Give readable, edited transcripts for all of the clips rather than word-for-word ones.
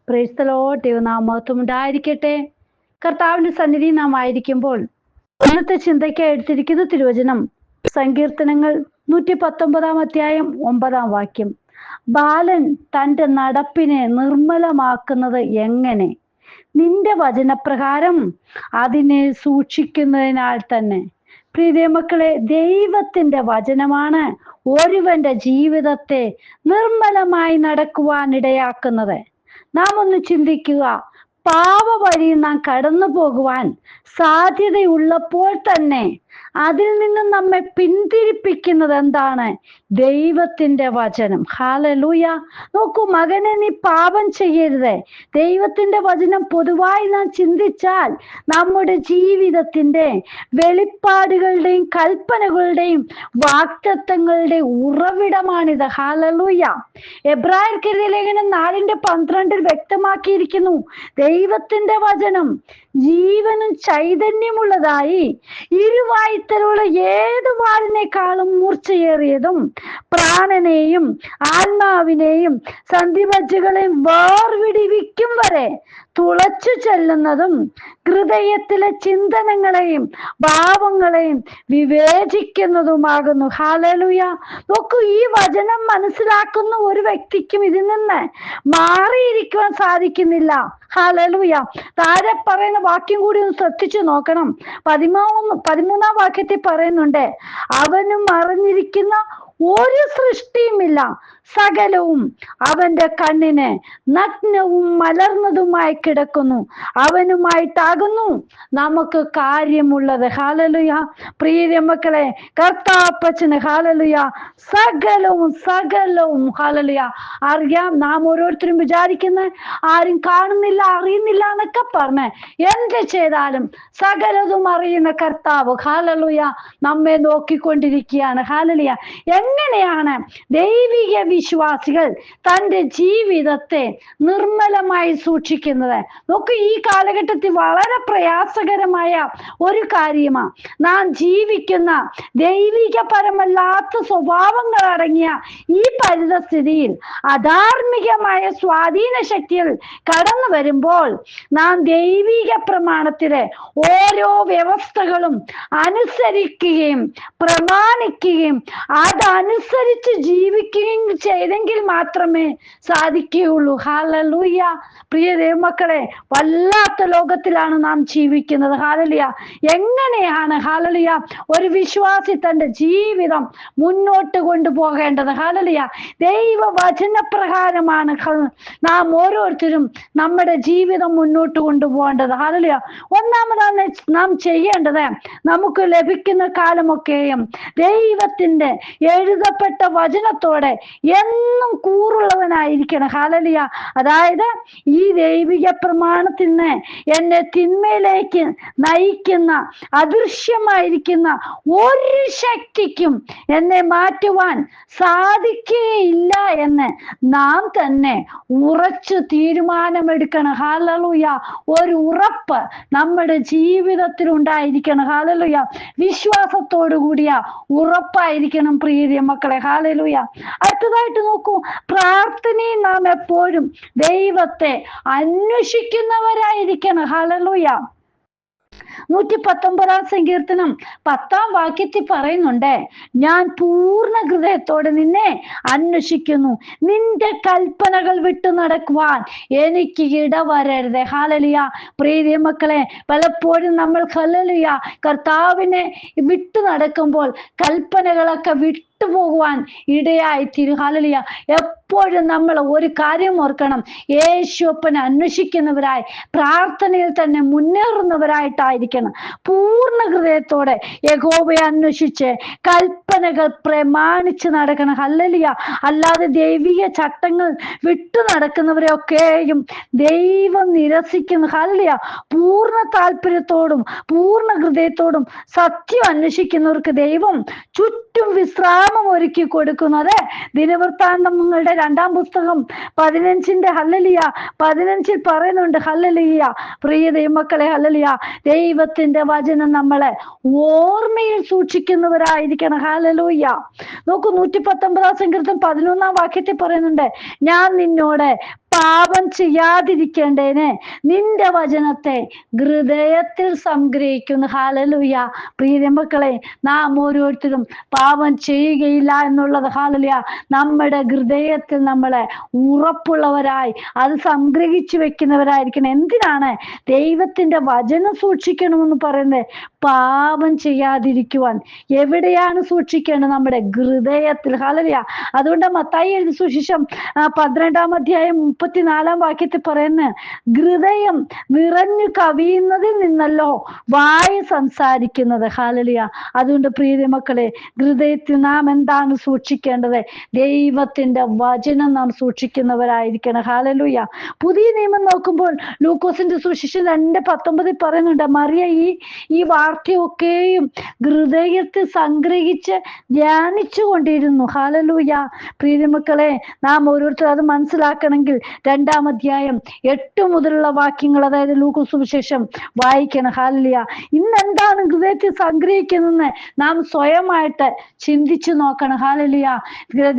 Praise the Lord. ദൈവനാമം ഉണ്ടായിരിക്കട്ടെ. കർത്താവിന്റെ സന്നിധി നാം ആയിരിക്കുമ്പോൾ ഇന്നത്തെ ചിന്തയ്ക്കായി എടുത്തിരിക്കുന്ന തിരുവചനം സങ്കീർത്തനങ്ങൾ 119 അധ്യായം 9 ബാലൻ തൻ്റെ നടപ്പിനെ നിർമ്മലമാക്കുന്നത് എങ്ങനെ? നിന്റെ വചനപ്രകാരം അതിനെ സൂക്ഷിക്കുന്നതിനാൽ തന്നെ. പ്രിയ മക്കളെ, ദൈവത്തിന്റെ വചനമാണ് ഒരുവന്റെ ജീവിതത്തെ നിർമ്മലമായി നടക്കുവാൻ ഇടയാക്കുന്നത്. നാം ഒന്ന് ചിന്തിക്കുക, പാപ വഴി നാം കടന്നു പോകുവാൻ സാധ്യതയുള്ളപ്പോൾ തന്നെ അതിൽ നിന്നും നമ്മെ പിന്തിരിപ്പിക്കുന്നത് എന്താണ്? ദൈവത്തിന്റെ വചനം. ഹല്ലേലൂയ. നോക്കൂ മകനെ, നീ പാപം ചെയ്യരുത്. ദൈവത്തിന്റെ വചനം പൊതുവായി നാം ചിന്തിച്ചാൽ നമ്മുടെ ജീവിതത്തിന്റെ വെളിപ്പാടുകളുടെയും കൽപ്പനകളുടെയും വാഗ്ദത്തങ്ങളുടെ ഉറവിടമാണിത്. ഹല്ലേലൂയ. എബ്രായർക്കെഴുതിയ ലേഖനം 4:12 വ്യക്തമാക്കിയിരിക്കുന്നു, ദൈവത്തിന്റെ വചനം ജീവനും ചൈതന്യമുള്ളതായി ഇരുവായ്ത്തലുള്ള ഏത് വാളിനേക്കാളും മൂർച്ചയേറിയതും പ്രാണനെയും ആത്മാവിനെയും സന്ധിമജ്ജകളെയും വേർവിടിവിക്കും വരെ തുളച്ചു ചെല്ലുന്നതും ഹൃദയത്തിലെ ചിന്തനങ്ങളെയും ഭാവങ്ങളെയും വിവേചിക്കുന്നതുമാകുന്നു. ഹല്ലേലൂയ. നോക്കൂ, ഈ വചനം മനസ്സിലാക്കുന്ന ഒരു വ്യക്തിക്കും ഇതിൽ നിന്ന് മാറിയിരിക്കുവാൻ സാധിക്കുന്നില്ല. ഹല്ലേലൂയ. താഴെ പറയുന്ന വാക്യം കൂടി ഒന്ന് ശ്രദ്ധിച്ചു നോക്കണം. 13-ാം വാക്യത്തിൽ പറയുന്നുണ്ട്, അവനും അറിഞ്ഞിരിക്കുന്ന ഒരു സൃഷ്ടിയുമില്ല, സകലവും അവന്റെ കണ്ണിന് നഗ്നവും മലർന്നതുമായി കിടക്കുന്നു, അവനുമായിട്ടാകുന്നു നമുക്ക് കാര്യമുള്ളത്. ഹല്ലേലൂയ. പ്രിയ മക്കളെ, കർത്താപ്പച്ചന് ഹല്ലേലൂയ സകലവും ഹല്ലേലൂയ അറിയാം. നാം ഓരോരുത്തരും വിചാരിക്കുന്ന ആരും കാണുന്നില്ല, അറിയുന്നില്ല എന്നൊക്കെ പറഞ്ഞ് എന്ത് ചെയ്താലും സകലതും അറിയുന്ന കർത്താവ് ഹല്ലേലൂയ നമ്മെ നോക്കിക്കൊണ്ടിരിക്കുകയാണ്. ഹല്ലേലൂയ. എങ്ങനെയാണ് ദൈവിക വിശ്വാസികൾ തൻ്റെ ജീവിതത്തെ നിർമ്മലമായി സൂക്ഷിക്കുന്നത്? നോക്കൂ, ഈ കാലഘട്ടത്തിൽ വളരെ പ്രയാസകരമായ ഒരു കാര്യമാണ് നാം ജീവിക്കുന്ന ദൈവികപരമല്ലാത്ത സ്വഭാവങ്ങൾ അടങ്ങിയ ഈ പരിതസ്ഥിതിയിൽ അധാർമികമായ സ്വാധീന ശക്തികൾ കടന്നു വരുമ്പോൾ നാം ദൈവിക പ്രമാണത്തിലെ ഓരോ വ്യവസ്ഥകളും അനുസരിക്കുകയും പ്രമാണിക്കുകയും അതനുസരിച്ച് ജീവിക്കുകയും ചെയ്തെങ്കിൽ മാത്രമേ സാധിക്കുകയുള്ളൂ. ഹല്ലേലൂയ. പ്രിയ ദൈവമക്കളെ, വല്ലാത്ത ലോകത്തിലാണ് നാം ജീവിക്കുന്നത്. ഹല്ലേലൂയ. എങ്ങനെയാണ് ഹല്ലേലൂയ ഒരു വിശ്വാസി തൻ്റെ ജീവിതം മുന്നോട്ട് കൊണ്ടുപോകേണ്ടത്? ഹല്ലേലൂയ. ദൈവവചനപ്രകാരമാണ് നാം ഓരോരുത്തരും നമ്മുടെ ജീവിതം മുന്നോട്ട് കൊണ്ടുപോകേണ്ടത്. ഹല്ലേലൂയ. ഒന്നാമതാണ് നാം ചെയ്യേണ്ടത്, നമുക്ക് ലഭിക്കുന്ന കാലമൊക്കെയും ദൈവത്തിന്റെ എഴുതപ്പെട്ട വചനത്തോടെ എന്നും കൂറുള്ളവനായിരിക്കണം. ഹല്ലേലൂയ. അതായത് ഈ ദൈവിക പ്രമാണത്തിന് എന്നെ തിന്മയിലേക്ക് നയിക്കുന്ന അദൃശ്യമായിരിക്കുന്ന ഒരു ശക്തിക്കും എന്നെ മാറ്റുവാൻ സാധിക്കുകയില്ല എന്ന് നാം തന്നെ ഉറച്ചു തീരുമാനമെടുക്കണം. ഹല്ലേലൂയ. ഒരു ഉറപ്പ് നമ്മുടെ ജീവിതത്തിൽ ഉണ്ടായിരിക്കണം. ഹല്ലേലൂയ. വിശ്വാസത്തോടു കൂടിയ ഉറപ്പായിരിക്കണം പ്രിയ മക്കളെ. ഹല്ലേലൂയ. അടുത്തതായിട്ട് നോക്കൂ, പ്രാർത്ഥനയിൽ നാം എപ്പോഴും ദൈവത്തെ അന്വേഷിക്കുന്നവരായിരിക്കണം. ഹല്ലേലൂയ. 119-ാം സങ്കീർത്തനം 10-ാം വാക്യത്തിൽ പറയുന്നുണ്ട്, ഞാൻ പൂർണ്ണ ഹൃദയത്തോടെ നിന്നെ അന്വേഷിക്കുന്നു, നിന്റെ കൽപ്പനകൾ വിട്ടു നടക്കുവാൻ എനിക്ക് ഇടവരരുത്. ഹല്ലേലൂയ. പ്രിയ മക്കളെ, പലപ്പോഴും നമ്മൾ ഹല്ലേലൂയ കർത്താവിനെ വിട്ടു നടക്കുമ്പോൾ കൽപ്പനകളൊക്കെ വിട്ടുപോകുവാൻ ഇടയായിത്തീരും. ഹല്ലേലൂയ. എപ്പോഴും നമ്മൾ ഒരു കാര്യം ഓർക്കണം, യേശുവപ്പനെ അന്വേഷിക്കുന്നവരായി പ്രാർത്ഥനയിൽ തന്നെ മുന്നേറുന്നവരായിട്ടായിരിക്കണം. പൂർണ്ണ ഹൃദയത്തോടെ യഹോവയെ അന്വേഷിച്ച് കൽപ്പനകൾ പ്രമാണിച്ച് നടക്കണം. ഹല്ലേലൂയ. അല്ലാതെ ദൈവിക ചട്ടങ്ങൾ വിട്ടു നടക്കുന്നവരെയൊക്കെയും ദൈവം നിരസിക്കുന്നു. ഹല്ലേലൂയ. പൂർണ്ണ താല്പര്യത്തോടും പൂർണ്ണ ഹൃദയത്തോടും സത്യം അന്വേഷിക്കുന്നവർക്ക് ദൈവം ചുറ്റും വിശ്രാമം ഒരുക്കി കൊടുക്കുന്നത്. ദിനവൃത്താന്തങ്ങളുടെ 2-ാം പുസ്തകം 15-ന്റെ ഹല്ലേലൂയ 15-ൽ പറയുന്നുണ്ട്. ഹല്ലേലൂയ. പ്രിയ ദൈവമക്കളെ, ഹല്ലേലൂയ ദൈവത്തിന്റെ വചനം നമ്മളെ ഓർമ്മയിൽ സൂക്ഷിക്കുന്നവരായിരിക്കണം. ഹല്ലേലൂയ. നോക്കൂ, 119-ാം സങ്കീർത്തനം 11-ാം വാക്യത്തിൽ പറയുന്നുണ്ട്, ഞാൻ നിന്നോട് പാപം ചെയ്യാതിരിക്കേണ്ടേന് നിന്റെ വചനത്തെ ഹൃദയത്തിൽ സംഗ്രഹിക്കുന്നു. ഹല്ലേലൂയ. പ്രിയ മക്കളെ, നാം ഓരോരുത്തരും പാപം ചെയ്യുകയില്ല എന്നുള്ളത് ഹല്ലേലൂയ നമ്മുടെ ഹൃദയത്തിൽ നമ്മളെ ഉറപ്പുള്ളവരായി അത് സംഗ്രഹിച്ചു വെക്കുന്നവരായിരിക്കണം. എന്തിനാണ് ദൈവത്തിന്റെ വചനം സൂക്ഷിക്കണമെന്ന് പറയുന്നത്? പാപം ചെയ്യാതിരിക്കുവാൻ. എവിടെയാണ് സൂക്ഷിക്കേണ്ടത്? നമ്മുടെ ഹൃദയത്തിൽ. ഹല്ലേലൂയ. അതുകൊണ്ട് മത്തായി എഴുതിയ സുവിശേഷം 12-ാം അധ്യായം 34-ാം വാക്യത്തിൽ പറയുന്ന, ഹൃദയം നിറഞ്ഞു കവിയുന്നതിൽ നിന്നല്ലോ വായ് സംസാരിക്കുന്നത്. ഹല്ലേലൂയ. അതുകൊണ്ട് പ്രിയ മക്കളെ, ഹൃദയത്തിൽ നാം എന്താണ് സൂക്ഷിക്കേണ്ടത്? ദൈവത്തിന്റെ വചനം നാം സൂക്ഷിക്കുന്നവരായിരിക്കണം. ഹല്ലേലൂയ. പുതിയ നിയമം നോക്കുമ്പോൾ ലൂക്കോസിന്റെ സുവിശേഷം 2:19 പറയുന്നുണ്ട്, മറിയ ഈ വാർത്തയൊക്കെയും ഹൃദയത്തിൽ സംഗ്രഹിച്ച് ധ്യാനിച്ചു കൊണ്ടിരുന്നു. ഹല്ലേലൂയ. പ്രിയ മക്കളെ, നാം ഓരോരുത്തരും അത് മനസ്സിലാക്കണമെങ്കിൽ 2-ാം അധ്യായം 8 മുതലുള്ള വാക്യങ്ങൾ, അതായത് ലൂക്കോസ് സുവിശേഷം വായിക്കണം. ഹല്ലേലൂയ. ഇന്ന് എന്താണ് ഹൃദയത്തിൽ സംഗ്രഹിക്കുന്നതെന്ന് നാം സ്വയമായിട്ട് ചിന്തിച്ചു നോക്കണം. ഹല്ലേലൂയ.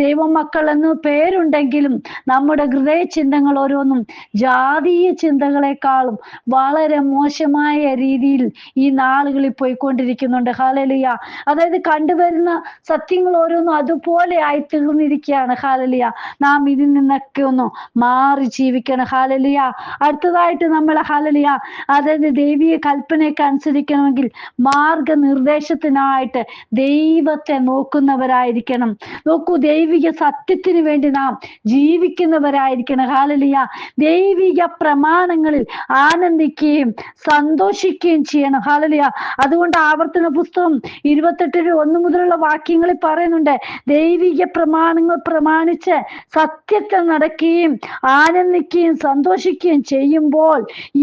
ദൈവമക്കൾ എന്ന് പേരുണ്ടെങ്കിലും നമ്മുടെ ഹൃദയ ചിന്തകൾ ഓരോന്നും ജാതീയ ചിന്തകളെക്കാളും വളരെ മോശമായ രീതിയിൽ ഈ നാളുകളിൽ പോയിക്കൊണ്ടിരിക്കുന്നുണ്ട്. ഹല്ലേലൂയ. അതായത് കണ്ടുവരുന്ന സത്യങ്ങൾ ഓരോന്നും അതുപോലെ ആയി തീർന്നിരിക്കുകയാണ്. ഹല്ലേലൂയ. നാം ഇതിൽ നിന്നൊക്കെ ഒന്ന് മാറി ജീവിക്കണം. ഹല്ലേലൂയ. അടുത്തതായിട്ട് നമ്മൾ ഹല്ലേലൂയ അതായത് ദൈവിക കൽപ്പനയൊക്കെ അനുസരിക്കണമെങ്കിൽ മാർഗനിർദ്ദേശത്തിനായിട്ട് ദൈവത്തെ നോക്കുന്നവരായിരിക്കണം. നോക്കൂ, ദൈവിക സത്യത്തിന് വേണ്ടി നാം ജീവിക്കുന്നവരായിരിക്കണം. ഹല്ലേലൂയ. ദൈവിക പ്രമാണങ്ങളിൽ ആനന്ദിക്കുകയും സന്തോഷിക്കുകയും ചെയ്യണം. ഹല്ലേലൂയ. അതുകൊണ്ട് ആവർത്തന പുസ്തകം 28:1 മുതലുള്ള വാക്യങ്ങളിൽ പറയുന്നുണ്ട്, ദൈവിക പ്രമാണങ്ങൾ പ്രമാണിച്ച് സത്യത്തിൽ നടക്കുകയും ആനന്ദിക്കുകയും സന്തോഷിക്കുകയും ചെയ്യുമ്പോൾ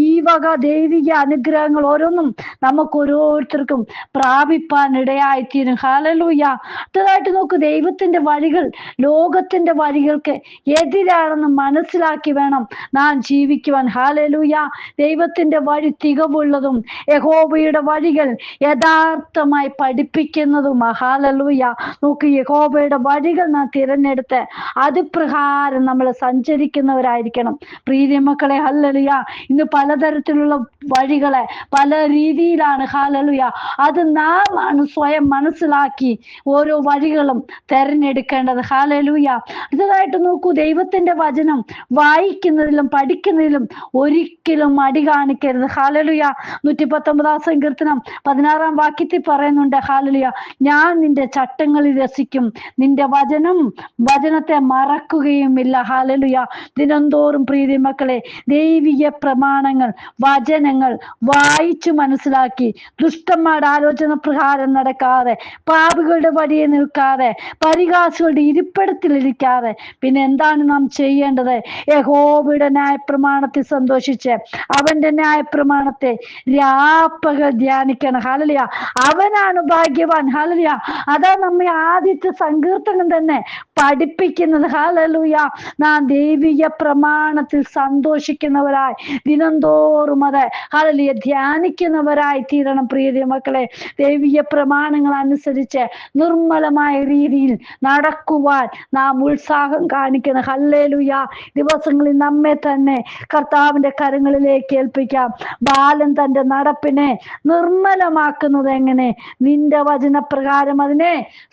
ഈ വക ദൈവിക അനുഗ്രഹങ്ങൾ ഓരോന്നും നമുക്ക് ഓരോരുത്തർക്കും പ്രാപിപ്പാൻ ഇടയായിത്തീരും. ഹല്ലേലൂയ. അടുത്തതായിട്ട് നോക്കൂ, ദൈവത്തിന്റെ വഴികൾ ലോകത്തിന്റെ വഴികൾക്ക് എതിരാണെന്ന് മനസ്സിലാക്കി വേണം നാം ജീവിക്കുവാൻ. ഹല്ലേലൂയ. ദൈവത്തിന്റെ വഴി തികവുള്ളതും യഹോവയുടെ വഴികൾ യഥാർത്ഥമായി പഠിപ്പിക്കുന്നതും. ഹല്ലേലൂയ. നോക്ക്, യഹോവയുടെ വഴികൾ നാം തിരഞ്ഞെടുത്ത് അത് പ്രകാരം നമ്മൾ സഞ്ചരിക്കുന്നവരായിരിക്കണം. പ്രിയ മക്കളെ, ഹല്ലേലൂയ. ഇന്ന് പലതരത്തിലുള്ള വഴികളെ പല രീതിയിലാണ്. ഹല്ലേലൂയ. അത് നാം ആണ് സ്വയം മനസ്സിലാക്കി ഓരോ വഴികളും തെരഞ്ഞെടുക്കേണ്ടത്. ഹല്ലേലൂയ. അടുത്തതായിട്ട് നോക്കൂ, ദൈവത്തിന്റെ വചനം വായിക്കുന്നതിലും പഠിക്കുന്നതിലും ഒരിക്കലും മടി കാണിക്കരുത്. ഹല്ലേലൂയ. 119-ാം സങ്കീർത്തനം 16-ാം വാക്യത്തിൽ പറയുന്നുണ്ട്, ഹല്ലേലൂയ, ഞാൻ നിന്റെ ചട്ടങ്ങളിൽ രസിക്കും, നിന്റെ വചനത്തെ മറക്കുകയുമില്ല. ഹല്ലേലൂയ. ദിനംതോറും പ്രിയ മക്കളെ, ദൈവിക പ്രമാണങ്ങൾ വചനങ്ങൾ വായിച്ചു മനസ്സിലാക്കി ദുഷ്ടന്മാരുടെ ആലോചന പ്രകാരം നടക്കാതെ, പാപികളുടെ വഴിയെ നിൽക്കാതെ, പരിഹാസികളുടെ ഇരിപ്പിടത്തിലിരിക്കാതെ പിന്നെ എന്താണ് നാം ചെയ്യേണ്ടത്? യഹോവയുടെ ന്യായപ്രമാണത്തിൽ സന്തോഷിച്ച് അവന്റെ ന്യായപ്രമാണത്തെ രാപ്പകൽ ധ്യാനിക്കണം. ഹല്ലേലൂയ. അവനാണ് ഭാഗ്യവാൻ. ഹല്ലേലൂയ. അതാ നമ്മെ ആദ്യത്തെ സങ്കീർത്തനം തന്നെ പഠിപ്പിക്കുന്നത്. ഹല്ലേലൂയ. നാം ദൈവിക പ്രമാണത്തിൽ സന്തോഷിക്കുന്നവരായി ദിനംതോറും അത് ഹല്ലേലൂയ ധ്യാനിക്കുന്നവരായി തീരണം. പ്രിയ മക്കളെ, ദൈവിക പ്രമാണങ്ങൾ അനുസരിച്ച് നിർമ്മലമായ രീതിയിൽ നടക്കുവാൻ നാം ഉത്സാഹം കാണിക്കണം. ഹല്ലേലൂയ. ദിവസങ്ങളിൽ നമ്മെ തന്നെ കർത്താവിന്റെ കരങ്ങളിലേക്ക് ഏൽപ്പിക്കാം. ബാലൻ തന്റെ നടപ്പിനെ നിർമ്മലമാക്കുന്നത് എങ്ങനെ? നിന്റെ വചനപ്രകാരം അതിനെ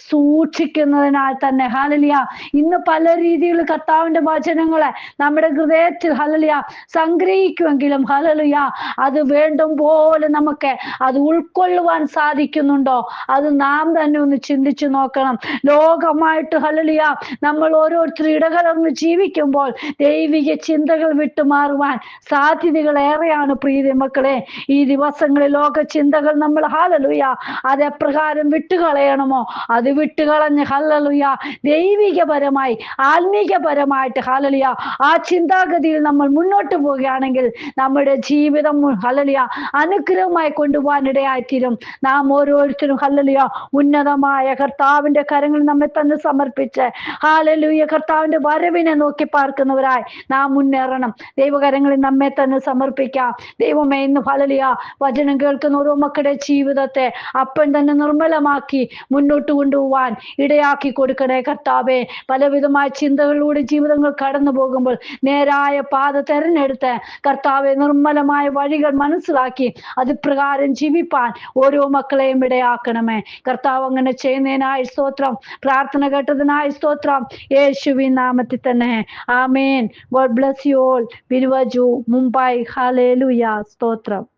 സൂക്ഷിക്കുന്നതിനാൽ തന്നെ. ഹല്ലേലൂയ. ഇന്ന് പല രീതിയിൽ കർത്താവിന്റെ വചനങ്ങളെ നമ്മുടെ ഹൃദയത്തിൽ ഹല്ലേലൂയ സംഗ്രഹിക്കുമെങ്കിലും ഹല്ലേലൂയ അത് വേണ്ടും പോലെ നമുക്ക് അത് ഉൾക്കൊള്ളുവാൻ സാധിക്കുന്നുണ്ടോ? അത് നാം തന്നെ ഒന്ന് ചിന്തിച്ചു നോക്കണം. ലോകമായിട്ട് ഹല്ലേലൂയ നമ്മൾ ഓരോരുത്തരും ഇടകലർന്ന് ജീവിക്കുമ്പോൾ ദൈവിക ചിന്തകൾ വിട്ടുമാറുവാൻ സാധ്യതകൾ ഏറെയാണ്. പ്രിയ മക്കളെ, ഈ ദിവസങ്ങളിൽ ലോക ചിന്തകൾ നമ്മൾ ഹല്ലേലൂയ അതെപ്രകാരം വിട്ടുകളയണമോ അത് വിട്ടുകളഞ്ഞ് ഹല്ലേലൂയ ദൈവികപരമായി ആത്മീകപരമായിട്ട് ഹല്ലേലൂയ ആ ചിന്താഗതിയിൽ നമ്മൾ മുന്നോട്ട് പോവുകയാണെങ്കിൽ നമ്മുടെ ജീവിതം ഹല്ലേലൂയ അനുഗ്രഹമായി കൊണ്ടുപോകാൻ ഇടയായിത്തീരും. നാം ഓരോരുത്തരും ഹല്ലേലൂയ ഉന്നതമായ കർത്താവിന്റെ കരങ്ങളിൽ നമ്മെ തന്നെ സമർപ്പിച്ച് ഹല്ലേലൂയ കർത്താവിന്റെ വരവിനെ നോക്കി പാർക്കുന്നവരായി നാം മുന്നേറണം. ദൈവകരങ്ങളിൽ നമ്മെ തന്നെ സമർപ്പിക്കാം. ദൈവമേ, ഇന്ന് ഹല്ലേലൂയ വചനം കേൾക്കുന്ന ഓരോ മക്കളുടെ ജീവിതത്തെ അപ്പം തന്നെ നിർമ്മലമാക്കി മുന്നോട്ട് കൊണ്ടുപോവാൻ ഇടയാക്കി കൊടുക്കണേ കർത്താവേ. പലവിധമായ ചിന്തകളിലൂടെ ജീവിതങ്ങൾ കടന്നു പോകുമ്പോൾ പോകുമ്പോൾ നേരായ പാത തെരഞ്ഞെടുത്ത് കർത്താവെ നിർമ്മലമായ വഴികൾ മനസ്സിലാക്കി അത് പ്രകാരം ജീവിപ്പാൻ ഓരോ മക്കളെയും ഇടയാക്കണമേ. കർത്താവ് അങ്ങനെ ചെയ്യുന്നതിനായി സ്തോത്രം. പ്രാർത്ഥന കേട്ടതിനായി സ്തോത്രം. യേശുവിൻ നാമത്തിൽ തന്നെ ആമേൻ. God bless you all. ബിരുവജു, മുംബൈ. ഹല്ലേലൂയ. സ്തോത്രം.